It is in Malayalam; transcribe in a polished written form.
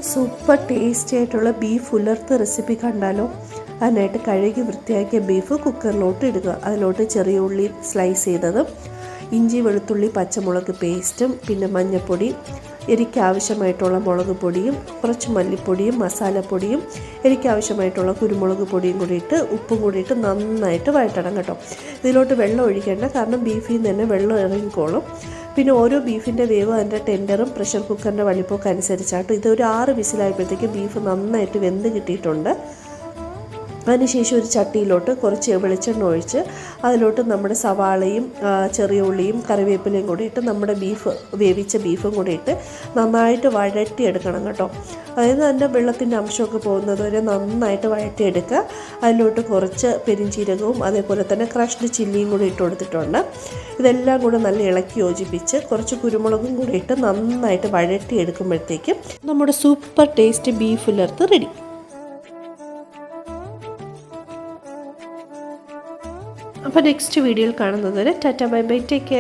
സൂപ്പർ ടേസ്റ്റി ആയിട്ടുള്ള ബീഫ് ഉലർത്ത് റെസിപ്പി കണ്ടാലോ? അതിനായിട്ട് കഴുകി വൃത്തിയാക്കിയ ബീഫ് കുക്കറിലോട്ട് ഇടുക. അതിലോട്ട് ചെറിയ ഉള്ളി സ്ലൈസ് ചെയ്തതും ഇഞ്ചി വെളുത്തുള്ളി പച്ചമുളക് പേസ്റ്റും പിന്നെ മഞ്ഞൾപ്പൊടി, എരിക്ക് ആവശ്യമായിട്ടുള്ള മുളക് പൊടിയും കുറച്ച് മല്ലിപ്പൊടിയും മസാലപ്പൊടിയും എരിക്ക് ആവശ്യമായിട്ടുള്ള കുരുമുളക് പൊടിയും കൂടി ഇട്ട് ഉപ്പും കൂടി ഇട്ട് നന്നായിട്ട് വഴറ്റണം കേട്ടോ. ഇതിലോട്ട് വെള്ളം ഒഴിക്കേണ്ട, കാരണം ബീഫിൽ നിന്ന് തന്നെ വെള്ളം ഇറങ്ങിക്കോളും. പിന്നെ ഓരോ ബീഫിൻ്റെ വേവ് അതിൻ്റെ ടെൻഡറും പ്രഷർ കുക്കറിൻ്റെ വലിപ്പമൊക്കെ അനുസരിച്ചാട്ടോ. ഇതൊരു 6 വിസിലായപ്പോഴത്തേക്ക് ബീഫ് നന്നായിട്ട് വെന്ത് കിട്ടിയിട്ടുണ്ട്. അതിനുശേഷം ഒരു ചട്ടിയിലോട്ട് കുറച്ച് വെളിച്ചെണ്ണ ഒഴിച്ച് അതിലോട്ട് നമ്മുടെ സവാളയും ചെറിയ ഉള്ളിയും കറിവേപ്പിലയും കൂടി ഇട്ട് നമ്മുടെ വേവിച്ച ബീഫും കൂടി ഇട്ട് നന്നായിട്ട് വഴറ്റിയെടുക്കണം കേട്ടോ. അതായത് അതിൻ്റെ വെള്ളത്തിൻ്റെ അംശമൊക്കെ പോകുന്നത് വരെ നന്നായിട്ട് വഴറ്റിയെടുക്കുക. അതിലോട്ട് കുറച്ച് പെരിഞ്ചീരകവും അതേപോലെ തന്നെ ക്രഷ്ഡ് ചില്ലിയും കൂടി ഇട്ട് കൊടുത്തിട്ടുണ്ട്. ഇതെല്ലാം കൂടെ നല്ല ഇളക്കി യോജിപ്പിച്ച് കുറച്ച് കുരുമുളകും കൂടി ഇട്ട് നന്നായിട്ട് വഴറ്റിയെടുക്കുമ്പോഴത്തേക്കും നമ്മുടെ സൂപ്പർ ടേസ്റ്റ് ബീഫ് ഉലർത്ത് റെഡി. അപ്പോൾ നെക്സ്റ്റ് വീഡിയോയിൽ കാണുന്നത് വരെ Tata bye bye, take care.